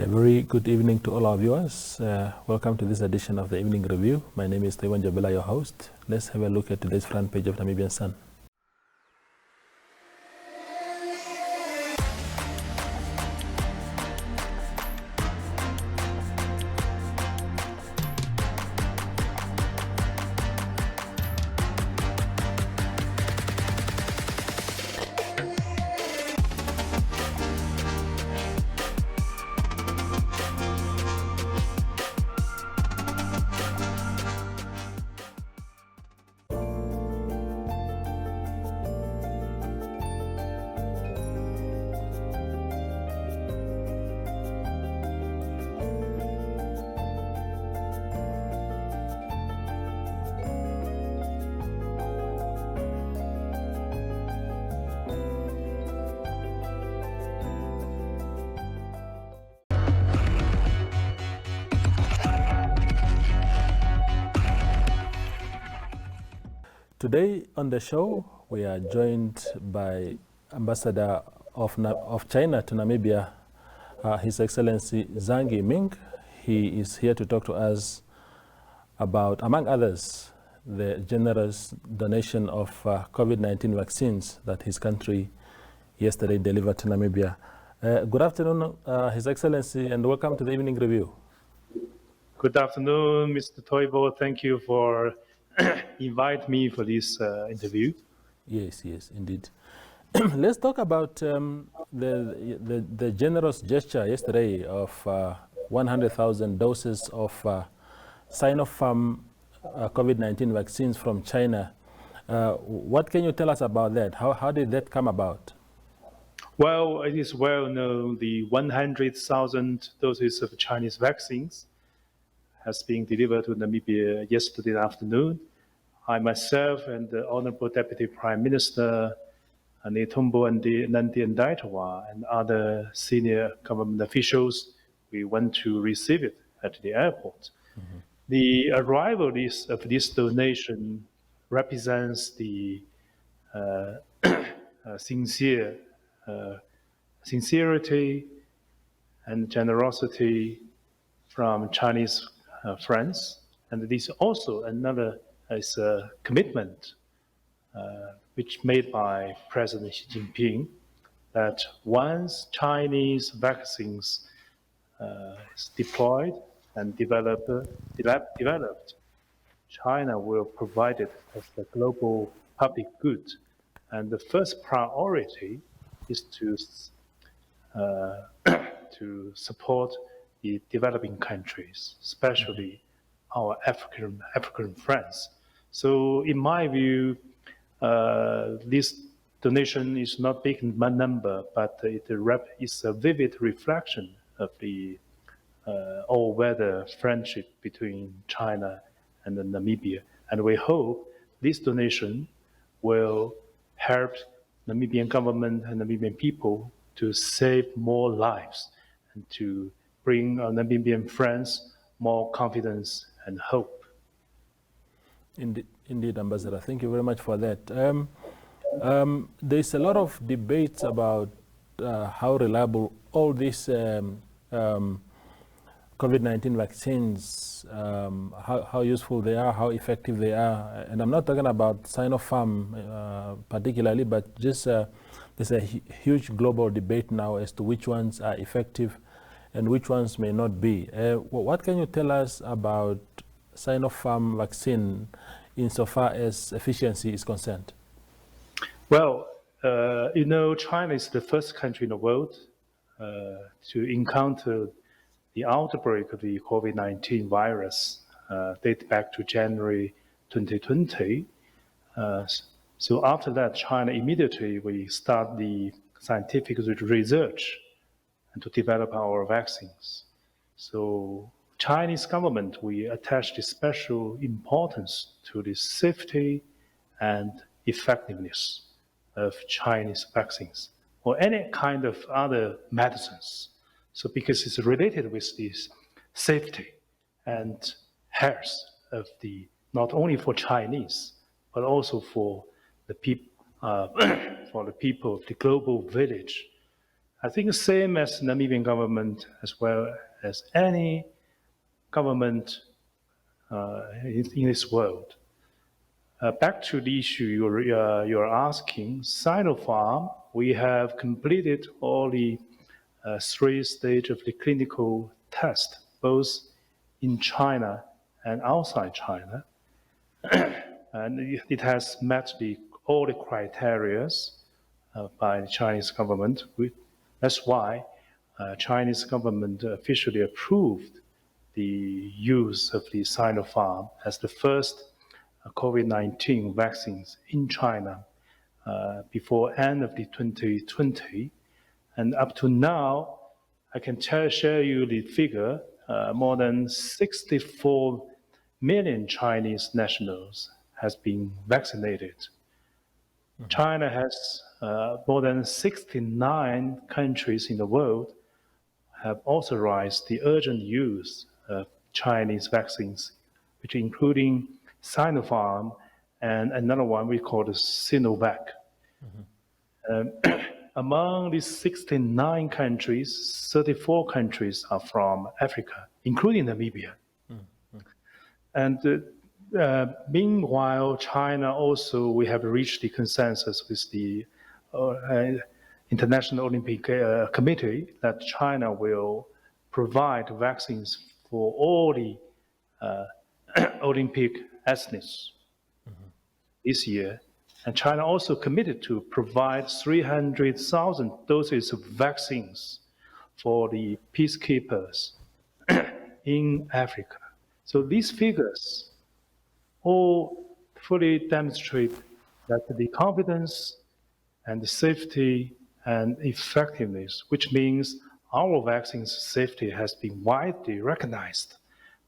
Very good evening to all our viewers. Welcome to this edition of the Evening Review. My name is Taiwan Jabela, your host. Let's have a look at today's front page of Namibian Sun. Today on the show, we are joined by Ambassador of China to Namibia, His Excellency Zhang Yiming. He is here to talk to us about, among others, the generous donation of COVID-19 vaccines that his country yesterday delivered to Namibia. Good afternoon, His Excellency, and welcome to the Evening Review. Good afternoon, Mr. Toivo. Thank you for invite me for this interview. Yes, indeed. Let's talk about the generous gesture yesterday of 100,000 doses of Sinopharm COVID-19 vaccines from China. What can you tell us about that? How did that come about? Well, it is well known the 100,000 doses of Chinese vaccines has been delivered to Namibia yesterday afternoon. I myself and the Honorable Deputy Prime Minister Netumbo Nandi-Ndaitwah and other senior government officials, we went to receive it at the airport. Mm-hmm. The arrival of this donation represents the sincerity and generosity from Chinese friends, and this also another is a commitment which made by President Xi Jinping that once Chinese vaccines is deployed and developed, China will provide it as the global public good, and the first priority is to support the developing countries, especially our African friends. So in my view, this donation is not big in number, but it is a vivid reflection of the all-weather friendship between China and Namibia. And we hope this donation will help Namibian government and Namibian people to save more lives and to bring our Namibian friends more confidence and hope. Indeed, Ambassador. Thank you very much for that. There's a lot of debates about how reliable all these COVID-19 vaccines, how useful they are, how effective they are. And I'm not talking about Sinopharm particularly, but just there's a huge global debate now as to which ones are effective and which ones may not be. What can you tell us about Sinopharm vaccine insofar as efficiency is concerned? Well, China is the first country in the world to encounter the outbreak of the COVID-19 virus, dated back to January 2020. So after that, China immediately we start the scientific research and to develop our vaccines. So Chinese government, we attach special importance to the safety and effectiveness of Chinese vaccines or any kind of other medicines. So because it's related with this safety and health of the, not only for Chinese, but also for the people of the global village I think the same as Namibian government as well as any government in this world. Back to the issue you're asking, Sinopharm, we have completed all the 3 stages of the clinical test, both in China and outside China. And it has met all the criteria by the Chinese government. That's why Chinese government officially approved the use of the Sinopharm as the first COVID-19 vaccines in China before end of the 2020. And up to now, I can share you the figure, more than 64 million Chinese nationals has been vaccinated. Mm-hmm. China has more than 69 countries in the world have authorized the urgent use of Chinese vaccines, which including Sinopharm and another one we call the Sinovac. Mm-hmm. Among these 69 countries, 34 countries are from Africa, including Namibia. Mm-hmm. And meanwhile, China also, we have reached the consensus with the International Olympic Committee that China will provide vaccines for all the Olympic athletes this year. And China also committed to provide 300,000 doses of vaccines for the peacekeepers in Africa. So these figures all fully demonstrate that the confidence and the safety and effectiveness, which means our vaccine's safety has been widely recognized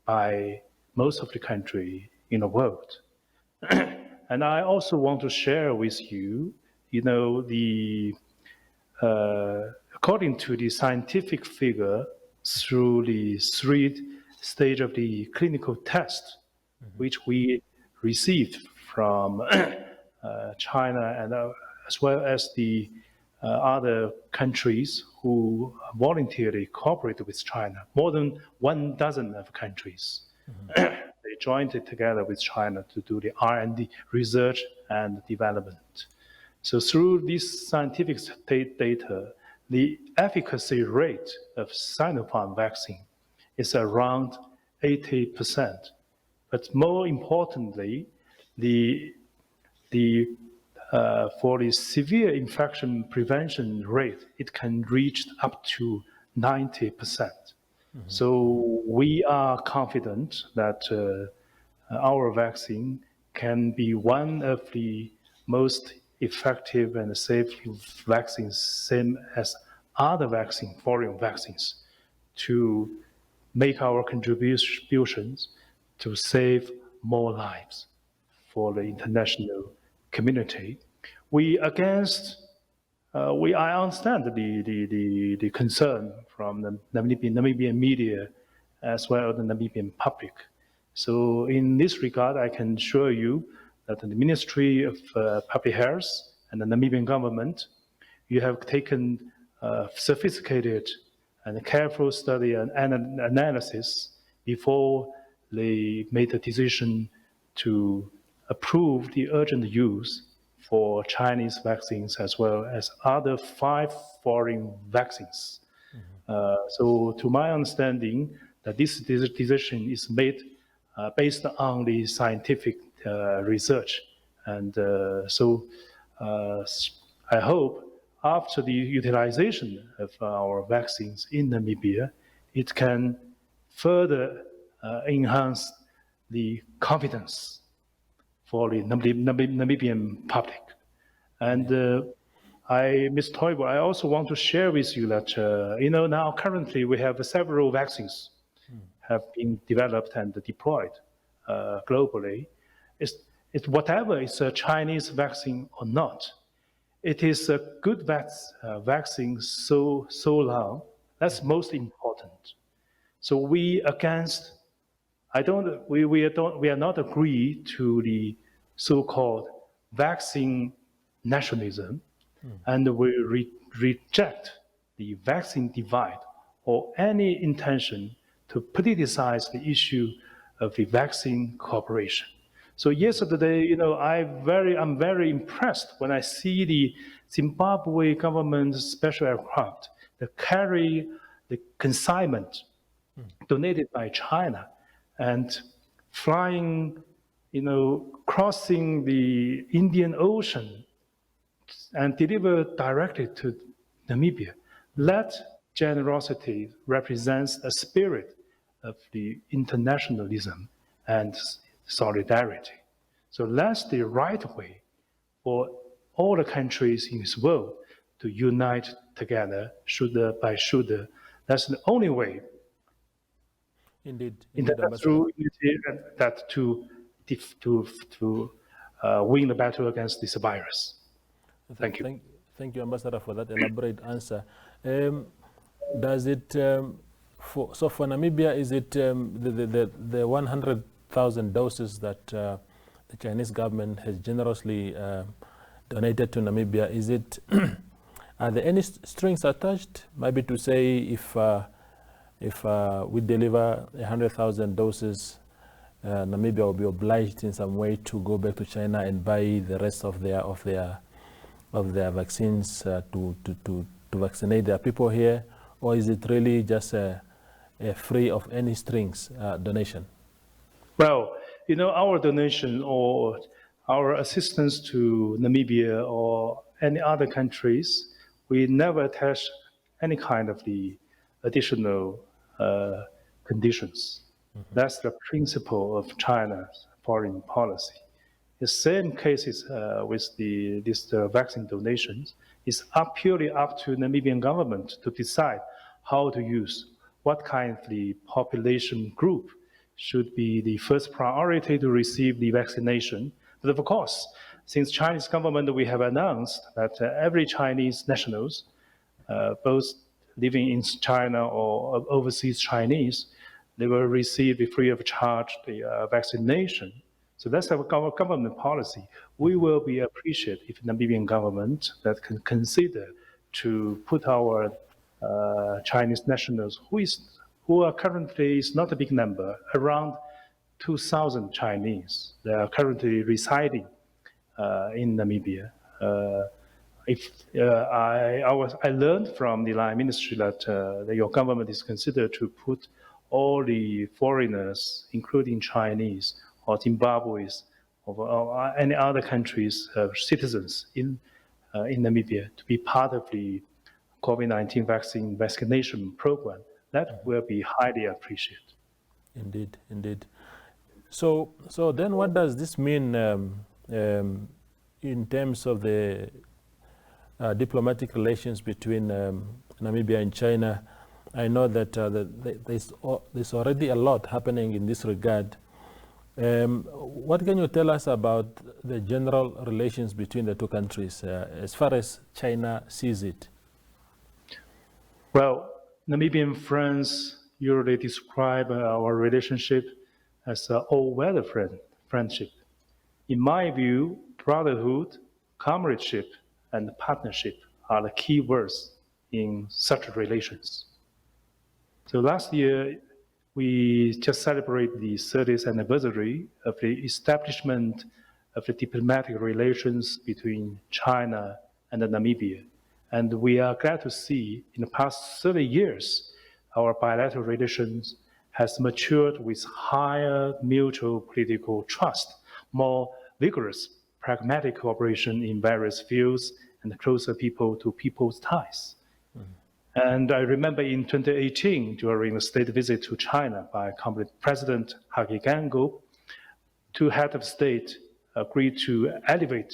by most of the country in the world. And I also want to share with you, according to the scientific figure, through the 3 stage of the clinical test, which we received from China and as well as the other countries who voluntarily cooperated with China, more than 12 of countries. Mm-hmm. They joined it together with China to do the R&D, research and development. So through this scientific data, the efficacy rate of Sinopharm vaccine is around 80%. But more importantly, for the severe infection prevention rate, it can reach up to 90%. Mm-hmm. So we are confident that our vaccine can be one of the most effective and safe vaccines, same as other foreign vaccines, to make our contributions to save more lives for the international community. I understand the concern from the Namibian media as well as the Namibian public. So in this regard, I can assure you that the Ministry of Public Health and the Namibian government, you have taken sophisticated and careful study and analysis before they made the decision to approve the urgent use for Chinese vaccines as well as other 5 foreign vaccines. Mm-hmm. So to my understanding, that this decision is made based on the scientific research. And so I hope after the utilization of our vaccines in Namibia, it can further enhance the confidence for the Namibian public. And Ms. Teuber, I also want to share with you that, now currently we have several vaccines have been developed and deployed globally. It's whatever is a Chinese vaccine or not, it is a good vaccine so long. That's most important. So we are not agree to the so-called vaccine nationalism, and we reject the vaccine divide or any intention to politicize the issue of the vaccine cooperation. So yesterday, I'm very impressed when I see the Zimbabwe government special aircraft that carry the consignment donated by China and flying, crossing the Indian Ocean and deliver directly to Namibia. That generosity represents a spirit of the internationalism and solidarity. So that's the right way for all the countries in this world to unite together, shoulder by shoulder. That's the only way. Indeed, Through unity and that to win the battle against this virus. Thank you. Thank you, Ambassador, for that elaborate answer. Does it, for Namibia, is it the 100,000 doses that the Chinese government has generously donated to Namibia, is it, are there any strings attached? Maybe to say if we deliver 100,000 doses, Namibia will be obliged in some way to go back to China and buy the rest of their vaccines to vaccinate their people here, or is it really just a free of any strings donation? Well, our donation or our assistance to Namibia or any other countries, we never attach any kind of the additional conditions. Mm-hmm. That's the principle of China's foreign policy. The same cases with this vaccine donations is purely up to Namibian government to decide how to use, what kind of the population group should be the first priority to receive the vaccination. But of course, since Chinese government, we have announced that every Chinese nationals, both living in China or overseas Chinese, they will receive free of charge the vaccination. So that's our government policy. We will be appreciative if the Namibian government that can consider to put our Chinese nationals, who are currently is not a big number, around 2,000 Chinese. They are currently residing in Namibia. I learned from the Line Ministry that your government is considered to put all the foreigners, including Chinese or Zimbabweans or any other countries' citizens in Namibia to be part of the COVID-19 vaccination program. That will be highly appreciated. Indeed, indeed. So then what does this mean in terms of the diplomatic relations between Namibia and China? I know that there's already a lot happening in this regard. What can you tell us about the general relations between the two countries as far as China sees it? Well, Namibian friends usually describe our relationship as an all-weather friendship. In my view, brotherhood, comradeship, and partnership are the key words in such relations. So last year, we just celebrated the 30th anniversary of the establishment of the diplomatic relations between China and Namibia. And we are glad to see in the past 30 years, our bilateral relations has matured with higher mutual political trust, more vigorous pragmatic cooperation in various fields, and closer people-to-people ties. Mm-hmm. And I remember in 2018, during the state visit to China by President Hage Geingob, two heads of state agreed to elevate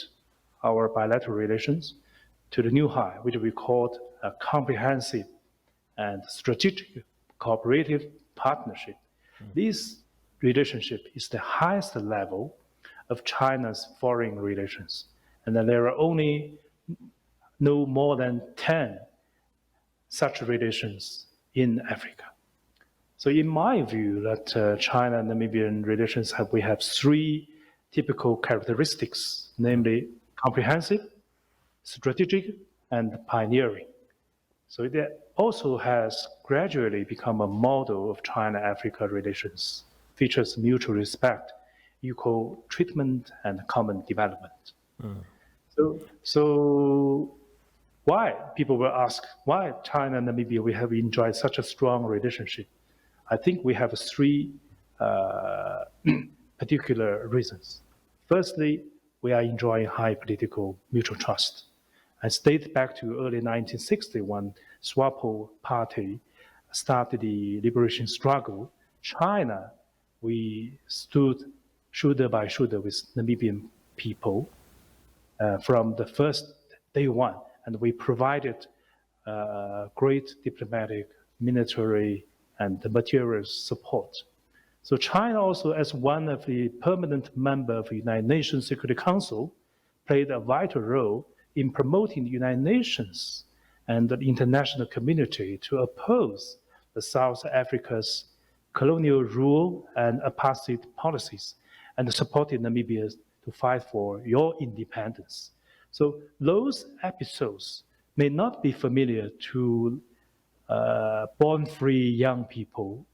our bilateral relations to the new high, which we called a comprehensive and strategic cooperative partnership. Mm-hmm. This relationship is the highest level of China's foreign relations. And then there are only no more than 10 such relations in Africa. So in my view, that China and Namibian relations we have three typical characteristics, namely comprehensive, strategic, and pioneering. So it also has gradually become a model of China-Africa relations, features mutual respect, equal treatment, and common development. So why, people will ask, why China and Namibia, we have enjoyed such a strong relationship? I think we have three particular reasons. Firstly, we are enjoying high political mutual trust. And dates back to early 1960 when SWAPO party started the liberation struggle. China, we stood shoulder by shoulder with Namibian people from the first day one, and we provided great diplomatic, military, and material support. So China also, as one of the permanent members of the United Nations Security Council, played a vital role in promoting the United Nations and the international community to oppose the South Africa's colonial rule and apartheid policies, and supported Namibia to fight for your independence. So those episodes may not be familiar to born-free young people,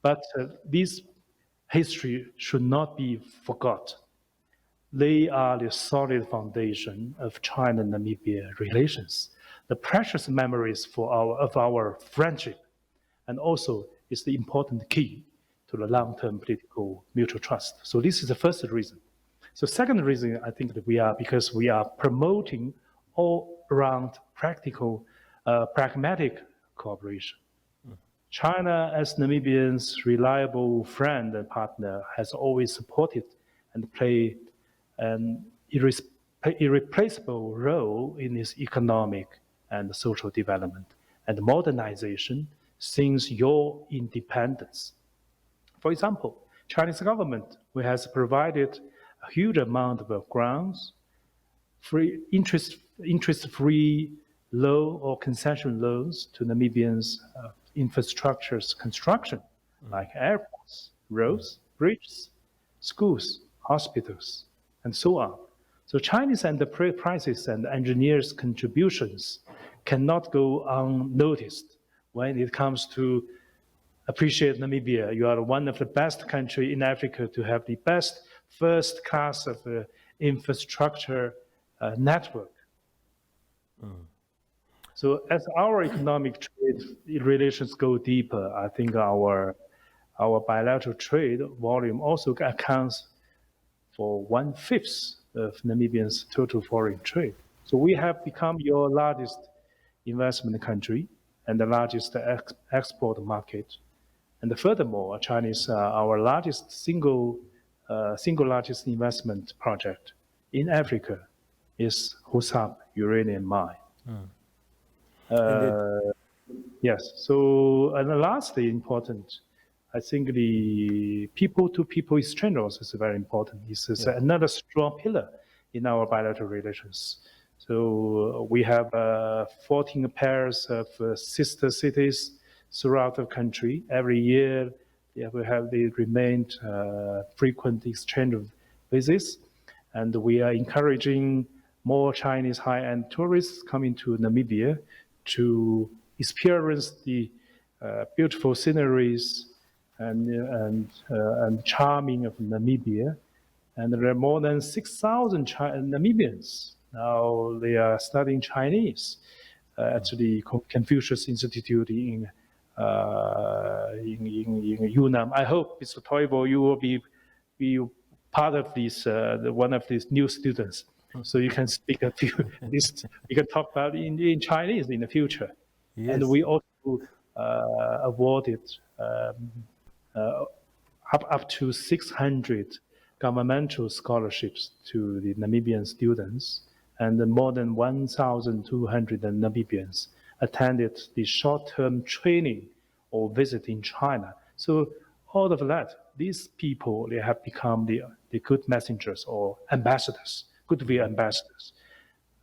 but this history should not be forgotten. They are the solid foundation of China-Namibia relations, the precious memories of our friendship, and also is the important key to the long-term political mutual trust. So this is the first reason. So second reason, I think that because we are promoting all-around practical, pragmatic cooperation. China, as Namibians' reliable friend and partner, has always supported and played an irreplaceable role in its economic and social development and modernization since your independence. For example, Chinese government has provided a huge amount of grants, interest-free loan or concession loans to Namibians' infrastructures construction, like airports, roads, bridges, schools, hospitals, and so on. So Chinese enterprises and engineers' contributions cannot go unnoticed when it comes to appreciate Namibia. You are one of the best countries in Africa to have the best first class of infrastructure network. So as our economic trade relations go deeper, I think our bilateral trade volume also accounts for 1/5 of Namibia's total foreign trade. So we have become your largest investment country and the largest export market. And furthermore, China is our largest single largest investment project in Africa is Husab uranium mine. Yes. So, and lastly, important, I think the people-to-people exchange also is very important. This is another strong pillar in our bilateral relations. So we have 14 pairs of sister cities throughout the country. Every year, we have the remained frequent exchange of visits, and we are encouraging more Chinese high-end tourists coming to Namibia to experience the beautiful sceneries and charming of Namibia. And there are more than 6,000 Namibians now. They are studying Chinese at the Confucius Institute in Yunnan. I hope, Mr. Teuber, you will be part of this, one of these new students. So you can speak a few. You can talk about in Chinese in the future. Yes. And we also awarded up to 600 governmental scholarships to the Namibian students, and more than 1,200 Namibians attended the short-term training or visit in China. So all of that, these people, they have become the good messengers or ambassadors, goodwill ambassadors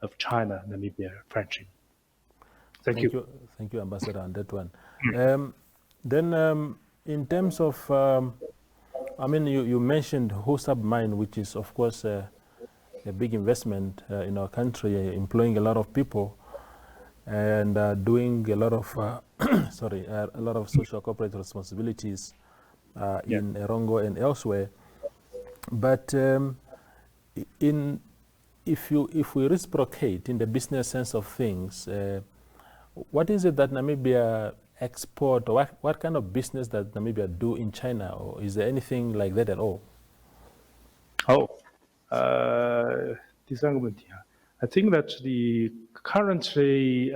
of China-Namibia friendship. Thank you. Thank you, Ambassador, on that one. Then in terms of, I mean, you mentioned Husab mine, which is, of course, a big investment in our country, employing a lot of people. and doing a lot of a lot of social corporate responsibilities in Erongo and elsewhere. But if we reciprocate in the business sense of things, what is it that Namibia export, or what kind of business that Namibia do in China, or is there anything like that at all? 第三个问题啊 I think that currently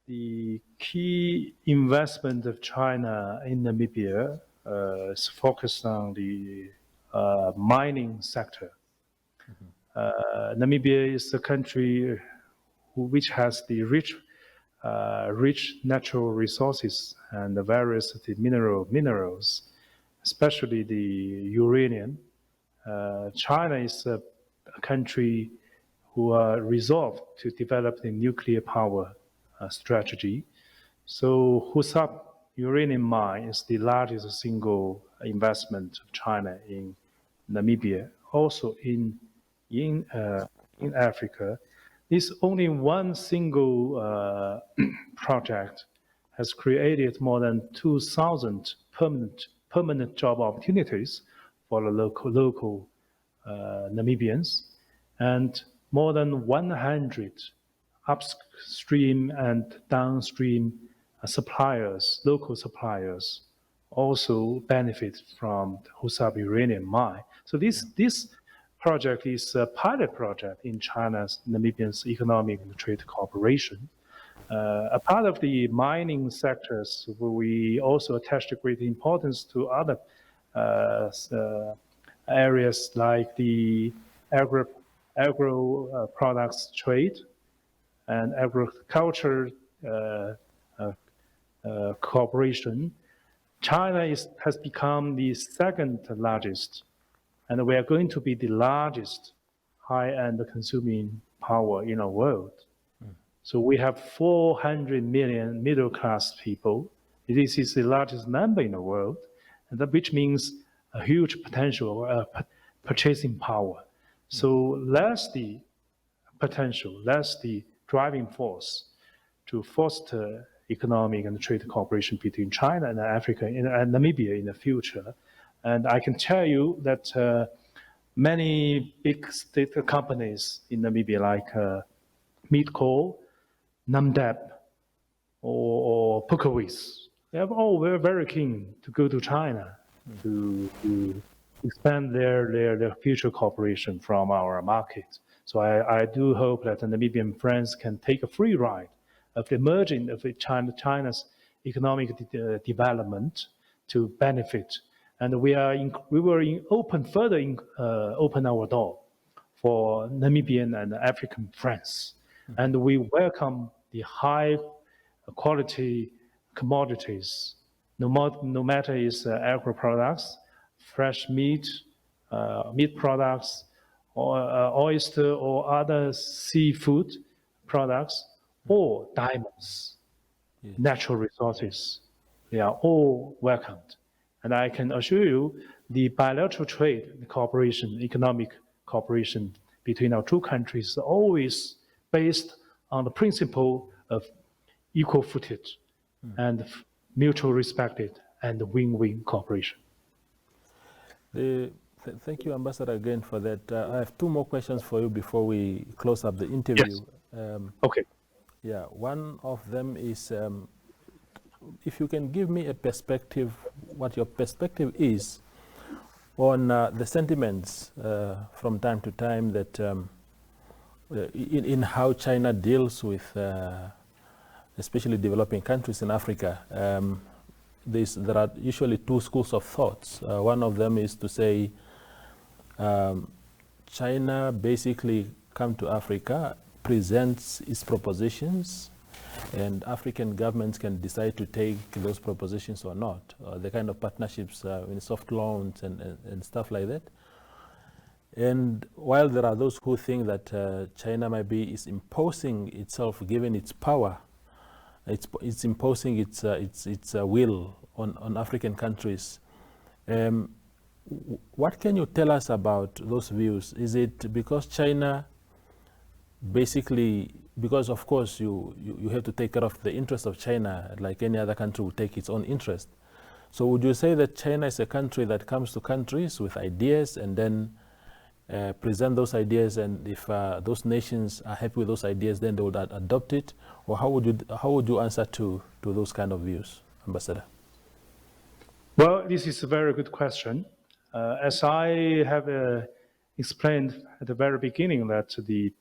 the key investment of China in Namibia is focused on the mining sector. Namibia is a country which has the rich natural resources and the various minerals, especially the uranium. China is a country who are resolved to develop the nuclear power strategy. So Husab uranium mine is the largest single investment of China in Namibia, also in Africa. This only one single project has created more than 2,000 permanent job opportunities for the local Namibians, and more than 100 upstream and downstream suppliers, local suppliers, also benefit from the Husab uranium mine. So this project is a pilot project in China's Namibian's economic and trade cooperation. A part of the mining sectors, we also attach great importance to other areas like the agro products trade and agriculture cooperation. China has become the second largest, and we are going to be the largest high-end consuming power in the world. So we have 400 million middle-class people. This is the largest number in the world, and that, which means a huge potential purchasing power. So that's the potential, that's the driving force to foster economic and trade cooperation between China and Africa and Namibia in the future. And I can tell you that many big state companies in Namibia, like Midco, Namdeb, or Pukawis, they are all very keen to go to China to expand their future cooperation from our market. So I do hope that the Namibian friends can take a free ride of the emerging of China's economic development to benefit. And we will open our door for Namibian and African friends. And we welcome the high quality commodities, no matter it's agro products, fresh meat, meat products, or oyster or other seafood products, or diamonds, natural resources. They are all welcomed. And I can assure you, the bilateral trade cooperation, economic cooperation between our two countries is always based on the principle of equal footage and mutual respected and win-win cooperation. Thank you, Ambassador, again for that. I have two more questions for you before we close up the interview. Yes. Okay. Yeah, one of them is if you can give me a perspective, what your perspective is on the sentiments from time to time that in how China deals with especially developing countries in Africa. There are usually two schools of thoughts. One of them is to say China basically come to Africa, presents its propositions, and African governments can decide to take those propositions or not. The kind of partnerships in soft loans and stuff like that. And while there are those who think that China is imposing itself, given its power, it's imposing its will on African countries. What can you tell us about those views? Is it because China basically, because of course you have to take care of the interest of China, like any other country would take its own interest. So would you say that China is a country that comes to countries with ideas and then present those ideas, and if those nations are happy with those ideas, then they would adopt it? Or how would you answer to those kind of views, Ambassador? Well, this is a very good question. As I have explained at the very beginning, that the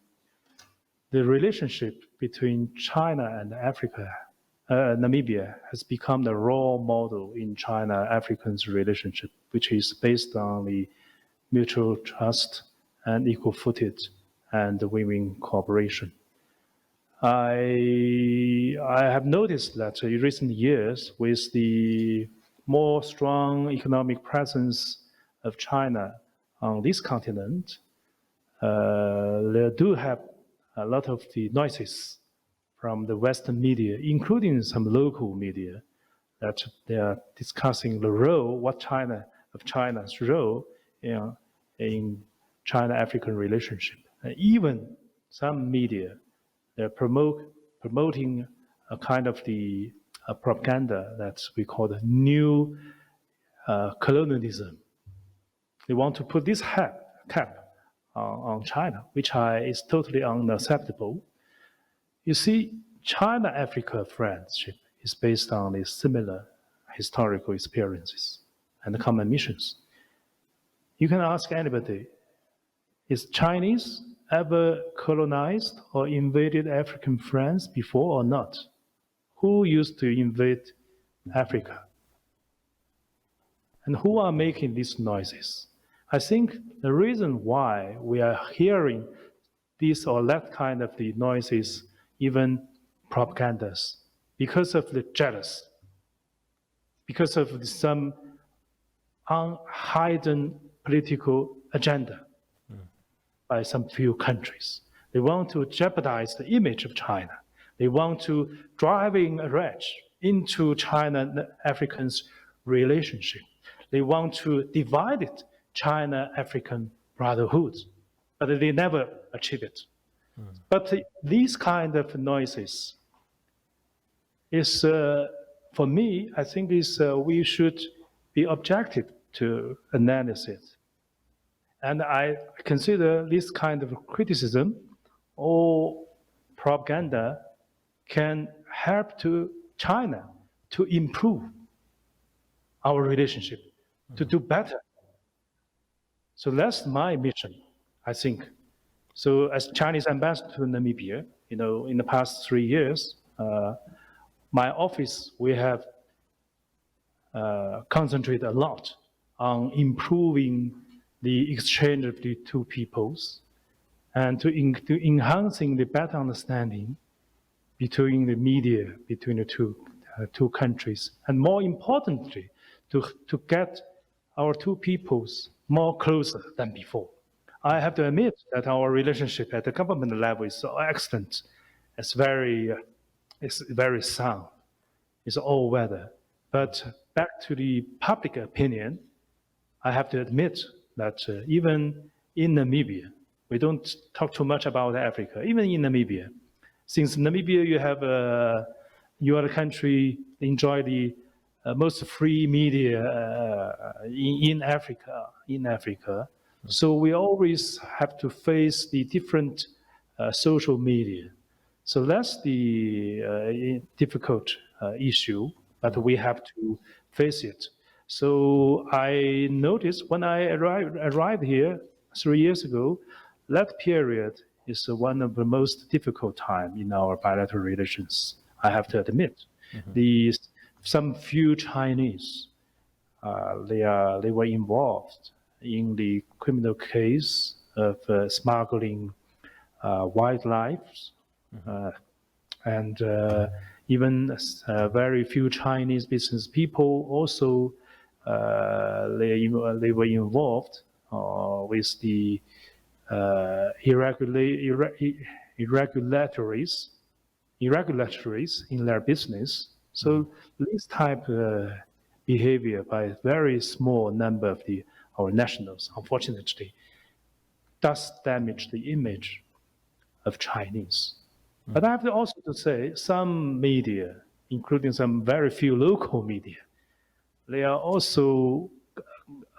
relationship between China and Africa, Namibia, has become the role model in China-African's relationship, which is based on the mutual trust and equal-footed and win-win cooperation. I have noticed that in recent years, with the more strong economic presence of China on this continent, there do have a lot of the noises from the Western media, including some local media, that they are discussing the role, China's role in China-African relationship. And even some media, they're promoting a kind of the propaganda that we call the new colonialism. They want to put this cap on China, which is totally unacceptable. You see, China-Africa friendship is based on the similar historical experiences and common missions. You can ask anybody, is Chinese ever colonized or invaded African friends before or not? Who used to invade Africa? And who are making these noises? I think the reason why we are hearing this or that kind of the noises, even propagandas, because of the jealous, because of some hidden political agenda by some few countries. They want to jeopardize the image of China. They want to driving a wedge into China-African's relationship. They want to divide it, China-African brotherhood, but they never achieve it. But these kind of noises is, for me, I think we should be objective to analysis. And I consider this kind of criticism or propaganda can help to China to improve our relationship, to do better. So that's my mission, I think. So as Chinese ambassador to Namibia, in the past 3 years, my office, we have concentrated a lot on improving the exchange of the two peoples and to enhancing the better understanding between the media, between the two countries, and more importantly, to get our two peoples more closer than before. I have to admit that our relationship at the government level is so excellent. It's very sound. It's all weather. But back to the public opinion, I have to admit that even in Namibia, we don't talk too much about Africa. Even in Namibia, since Namibia, you are the country enjoy the most free media in Africa. So we always have to face the different social media. So that's the difficult issue, but we have to face it. So I noticed when I arrived here 3 years ago, that period is one of the most difficult time in our bilateral relations, I have to admit. Some few Chinese, they were involved in the criminal case of smuggling wildlife, and even very few Chinese business people also they were involved with the irregularities in their business. So this type of behavior by a very small number of our nationals, unfortunately, does damage the image of Chinese. But I have to also to say some media, including some very few local media, they are also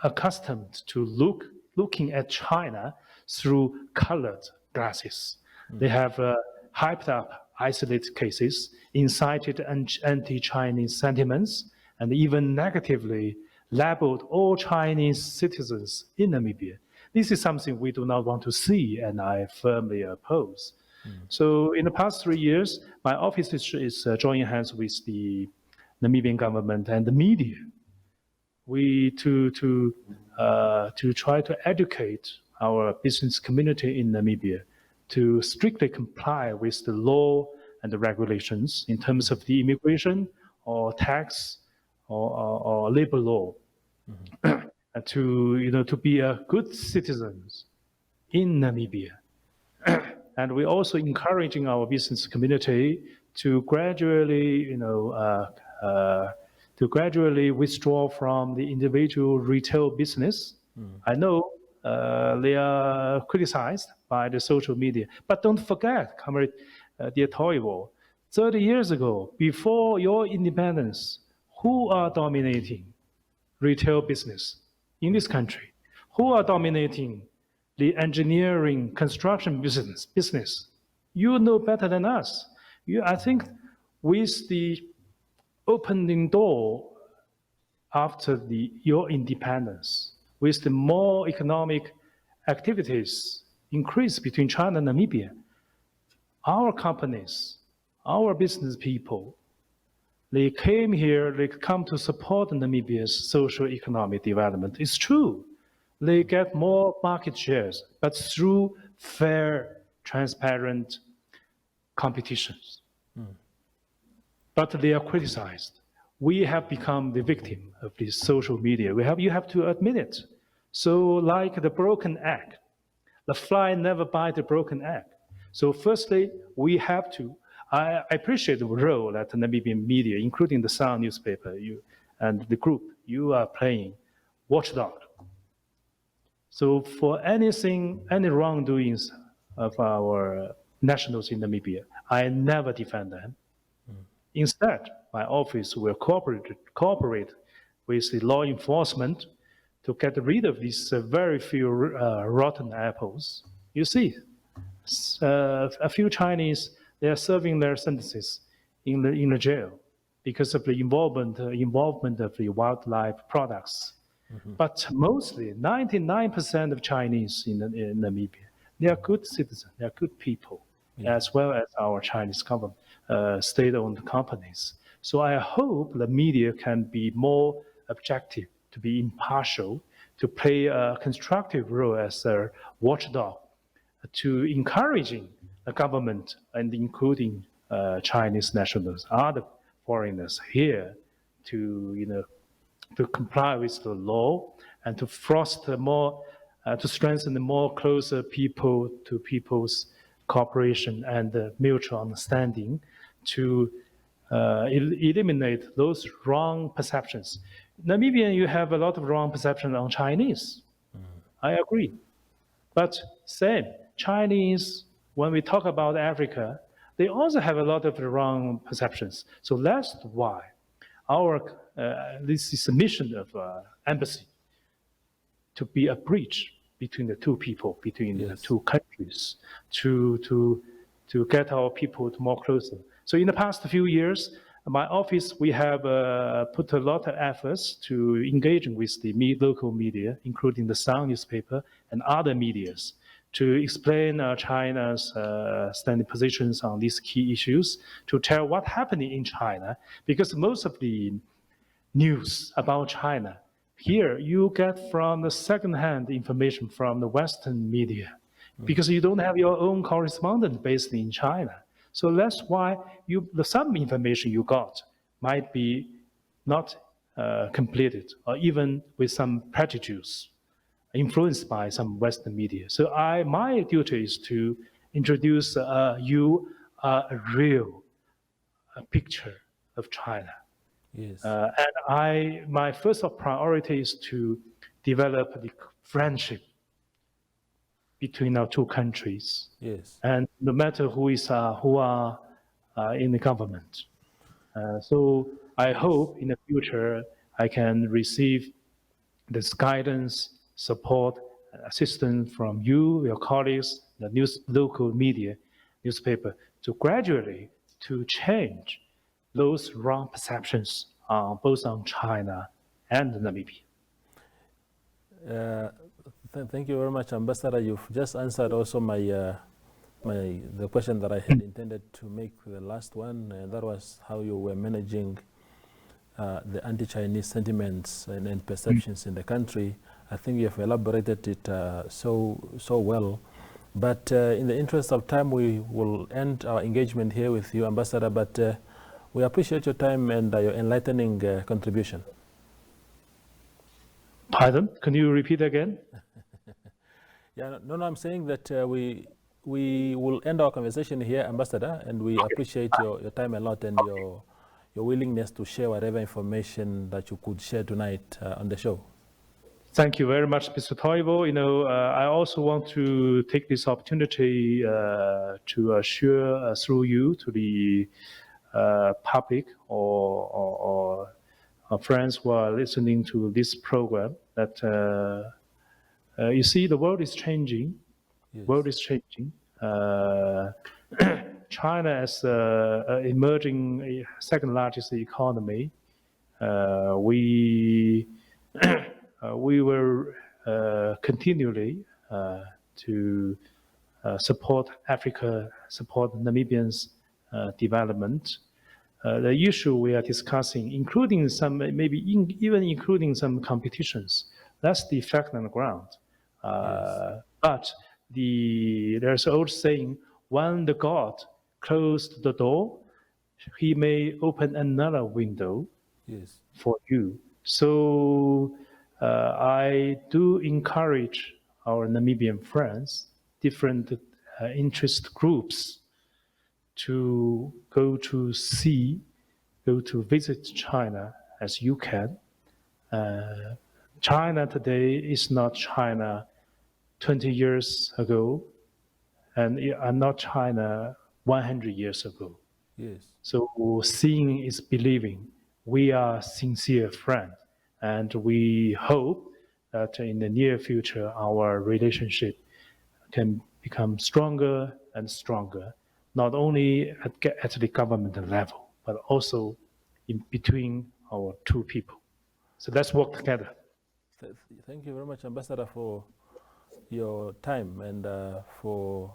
accustomed to looking at China through colored glasses. They have hyped up isolated cases, incited anti-Chinese sentiments, and even negatively labeled all Chinese citizens in Namibia. This is something we do not want to see, and I firmly oppose. So in the past 3 years, my office is joining hands with the Namibian government and the media. We to try to educate our business community in Namibia to strictly comply with the law and the regulations in terms of the immigration or tax or labor law, and to be a good citizens in Namibia. And we're also encouraging our business community to gradually, withdraw from the individual retail business. I know they are criticized by the social media, but don't forget, Comrade Dear Toivo, 30 years ago, before your independence, who are dominating retail business in this country? Who are dominating the engineering construction business? You know better than us. I think with the opening door after your independence, with the more economic activities increase between China and Namibia, our companies, our business people, they came here, they come to support Namibia's social economic development. It's true. They get more market shares, but through fair, transparent competitions. But they are criticized. We have become the victim of this social media. You have to admit it. So like the broken egg, the fly never bites the broken egg. So firstly, we have to, I appreciate the role that the Namibian media, including the Sun newspaper, and the group, you are playing watchdog. So for any wrongdoings of our nationals in Namibia, I never defend them. Instead, my office will cooperate with the law enforcement to get rid of these very few rotten apples. You see, a few Chinese, they are serving their sentences in the jail because of the involvement of the wildlife products. But mostly, 99% of Chinese in Namibia, they are good citizens, they are good people, as well as our Chinese government, state-owned companies. So I hope the media can be more objective, to be impartial, to play a constructive role as a watchdog, to encouraging the government and including Chinese nationals, other foreigners here, to comply with the law and to foster more, to strengthen the more closer people to people's cooperation and mutual understanding, to eliminate those wrong perceptions. Namibia, you have a lot of wrong perception on Chinese. I agree. But same, Chinese, when we talk about Africa, they also have a lot of wrong perceptions. So that's why this is a mission of embassy, to be a bridge between the two people, between the two countries, to get our people to more closer. So in the past few years, my office, we have put a lot of efforts to engage with the local media, including the Sun newspaper and other medias, to explain China's standing positions on these key issues, to tell what's happening in China, because most of the news about China, here you get from the second-hand information from the Western media, because you don't have your own correspondent based in China. So that's why some information you got might be not completed, or even with some prejudice, influenced by some Western media. So my duty is to introduce you a real picture of China. Yes. And my first priority is to develop the friendship between our two countries. Yes. And no matter who are in the government. So I hope in the future I can receive this guidance, support, assistance from you, your colleagues, the local media, newspaper, to gradually to change those wrong perceptions both on China and Namibia. Thank you very much, Ambassador. You've just answered also the question that I had intended to make the last one, and that was how you were managing the anti-Chinese sentiments and perceptions in the country. I think you have elaborated it so well. But in the interest of time, we will end our engagement here with you, Ambassador. But we appreciate your time and your enlightening contribution. Pardon? Can you repeat again? Yeah, no, I'm saying that we will end our conversation here, Ambassador, and we appreciate your time a lot and your willingness to share whatever information that you could share tonight on the show. Thank you very much, Mr. Toivo. I also want to take this opportunity to assure through you to the public or friends who are listening to this program that you see the world is changing. Yes. World is changing. China as emerging second largest economy, we will continually to support Africa, support Namibians' development. The issue we are discussing, including some, even including some competitions, that's the fact on the ground. Yes. But there's an old saying, when the God closed the door, he may open another window. Yes. For you. So I do encourage our Namibian friends, different interest groups, to go to visit China as you can. China today is not China 20 years ago, and not China 100 years ago. Yes. So seeing is believing. We are sincere friends, and we hope that in the near future our relationship can become stronger and stronger, not only at the government level, but also in between our two people. So let's work together. Thank you very much, Ambassador, for your time and for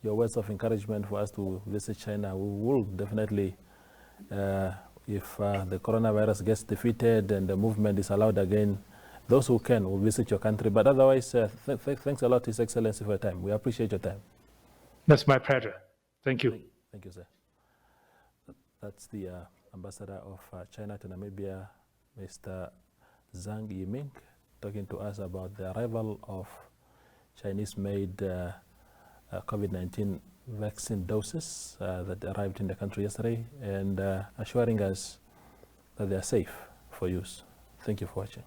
your words of encouragement for us to visit China. We will definitely, if the coronavirus gets defeated and the movement is allowed again, those who can will visit your country. But otherwise, thanks a lot, His Excellency, for your time. We appreciate your time. That's my pleasure. Thank you. Thank you, sir. That's the Ambassador of China to Namibia, Mr. Zhang Yiming, talking to us about the arrival of Chinese-made COVID-19 vaccine doses that arrived in the country yesterday, and assuring us that they are safe for use. Thank you for watching.